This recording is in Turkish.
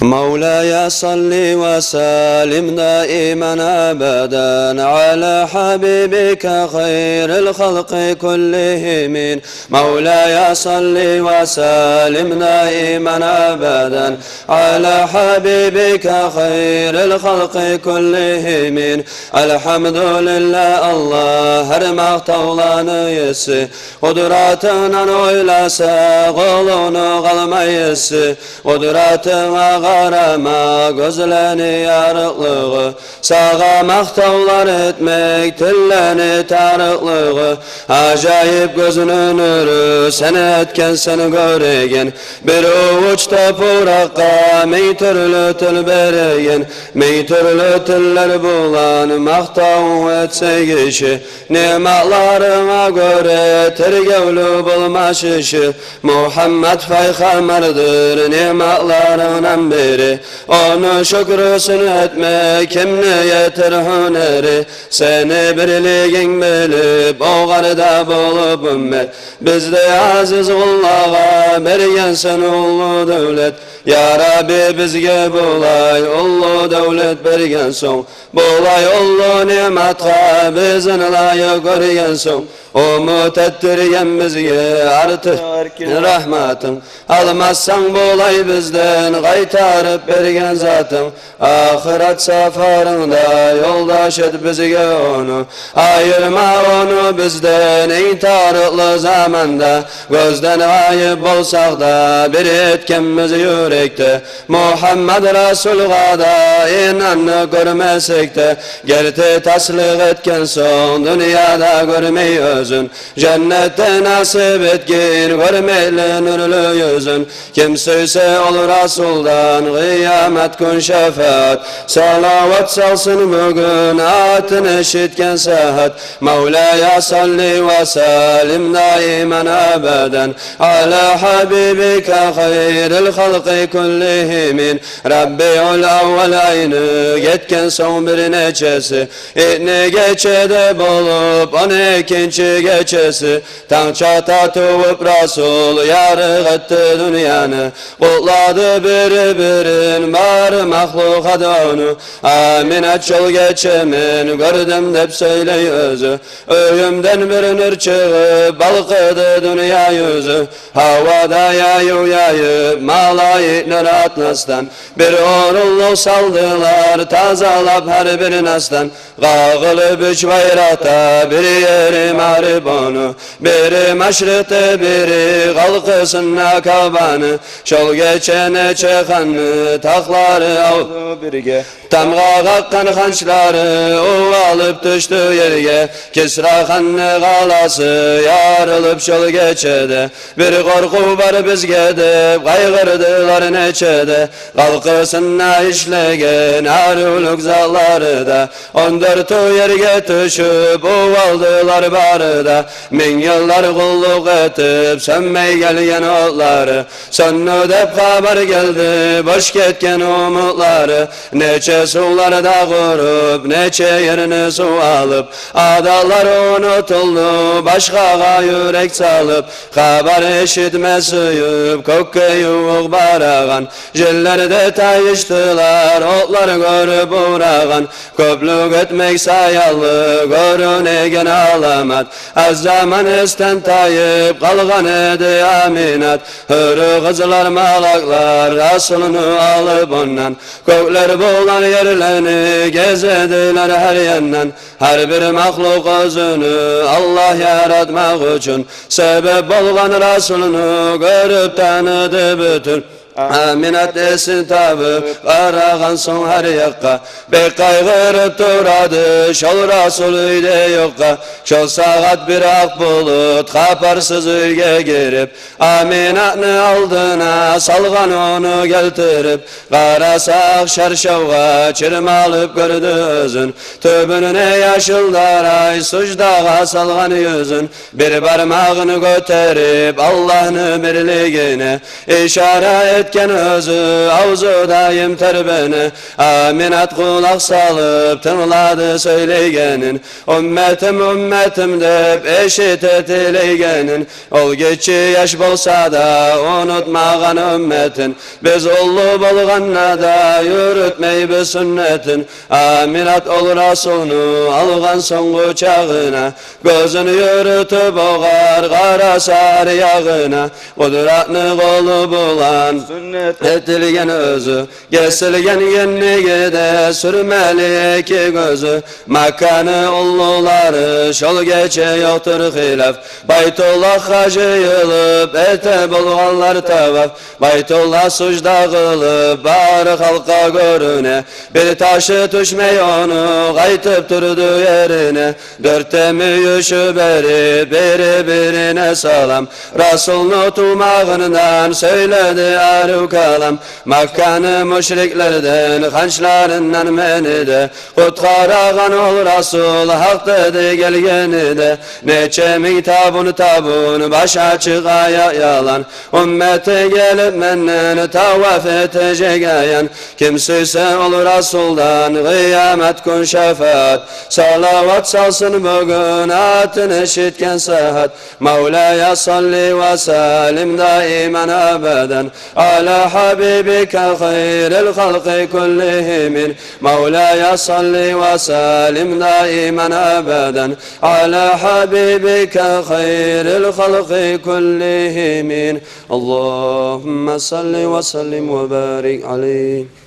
مولاي صل وسلم دائما أبدا على حبيبك خير الخلق كلهم مولاي صل وسلم دائما أبدا على حبيبك خير الخلق كلهم الحمد لله الله her maqtavlanıyısı Kudratına oylasa kolunu kalmayısı Kudratına qarama gözleni yarıqlığı Sağa maqtavlar etmek tilleni tarıqlığı Acayip gözünün nuru sen etken seni göregen Bir uvuç topuraqqa min türlü til beregen Min türlü tiller bulan maqtav etse kişi Nimetlarına göre tergevlü bulmaş işi Muhammed peygamberdir nimetlarından biri Onu şükrüsünü etmek kimne yeter hüneri Seni birliğin bilip o garda bulup ümmet Bizde aziz kullağa bergen sen ulu devlet Ya Rabbi bizge bulay ulu devlet bergen son Bulay ulu nimetha bizin layık görgen son Umut ettirgen bizge artık rahmatın Almazsan bulay bizden kaytarıp bergen zatın Ahiret safarında yoldaş et bizge onu Ayırma onu bizden intarıklı zamanda Gözden ayıp olsak da bir etkimiz yürekte Muhammed Resul'a da inanı görmesek de Gerti taslik etken son dünyada görmeyi özün Cennette nasip etkin görmeyle nurlu yüzün Kim söyse olur Resul'dan kıyamet gün şefaat Salavat salsın bugün atın eşitken saat Mevla'ya salli ve salim daimen abeden Ala habibike hayril halqi kullihimin Rabbi'ul evvel aynı getken son bir neçesi İni geçede bulup onu ikinci geçesi Tançata tuvup Resul yarık etti dünyanı Kutladı birin bar mahlukat onu Amin açıl geçemin gördüm dep söyle özü Öyümden bir nur çıkıp balkıdı dünya yüzü Havada yayıp malayikler atlastan Bir orulluk saldılar tazalap her bir nastan Kağılıp üç bayrata bir yeri marip onu Biri meşrikte biri kalkısına kabanı Şol geçene çekanı takları avdu birge Tamga kakkan hançları uvalıp düştü yerge Kisra hanı kalası yarılıp şol geçede Bir korku var bizgede kaygırdılar neçede Kalkısına işlegen aruluk zalları da 14 yerge düşüp uvaldılar barıda Min yıllar kulluk etip sönmey gelgen otları Sönü dep haber geldi boş ketken umutları Neçe sularda kurup neçe yerini su alıp Adalar unutuldu başkaga yürek salıp Haber eşitmesiyip kökke yuvuk barağan Jillerde tayıştılar otlar görüp uğrağan Köplük etmek sayallı görünegen alamat Az zaman esten tayıp kalgan edi aminat Hürü kızlar malaklar Resulünü alıp ondan Kökler bulan yerlerini gezediler her yandan Her bir mahluk özünü Allah yaratmak için Sebep olgan Resulünü görüp tanıdı bütün Aminat desin tabi Karagan son her yakka Bek kaygırıp duradı Şol Resulü'yle yokka Şol saat bir ak bulut Kaparsız ülge girip Aminat'ını aldına Salgan onu geltirip Karasak şarşavga Çirmalıp gördü özün Töbününe yaşıldaray Sucdağa salgan yüzün Bir parmağını göterip Allah'ını birliğine işaret etken özü, avzu daim terbeni. Aminat kulak salıp tınladı söyleyenin. Ümmetim dep eşit etileyenin. Ol geçi yaş bolsa da unutmağan ümmetin. Biz ollu bolğanna da yürütmey bir sünnetin. Aminat ol Rasulunu algan son çağına. Gözünü yürütüp oğar kara sarı yağına. Kudratını kolu bulan sünnet etilgen özü. Kesilgen yenliğide sürmeli iki gözü. Makanı ulluları şol geçe yoktur hilaf. Baytullah hacı yılıp ete bulganlar tavaf. Baytullah sucda kılıp bari halka görüne. Bir taşı düşmey onu kaytıp durdu yerine. Dört temiyüşü beri birine salam. Rasulunu tumağından söyledi arı kalam. Makkanı müşriklerden hançlarından meni de. Kutkaragan ol Rasul hak dedi gelgeni de. Neçe min tabun baş açık aya yalan. Ümmete gelip menden tavaf edecek ayan. Kimseyse ol Rasul'dan kıyamet kun şefaat. Salavat salsın bugün atın eşitken sahat. Mevla'ya salli ve salim daimen abeden. Ala habibike hayril halqi kullihimin. Mevla'ya salli ve salim daimen abeden. Ala habibike hayril halqi kullihimin. Allahümme salli ve sellim ve barik aleyh.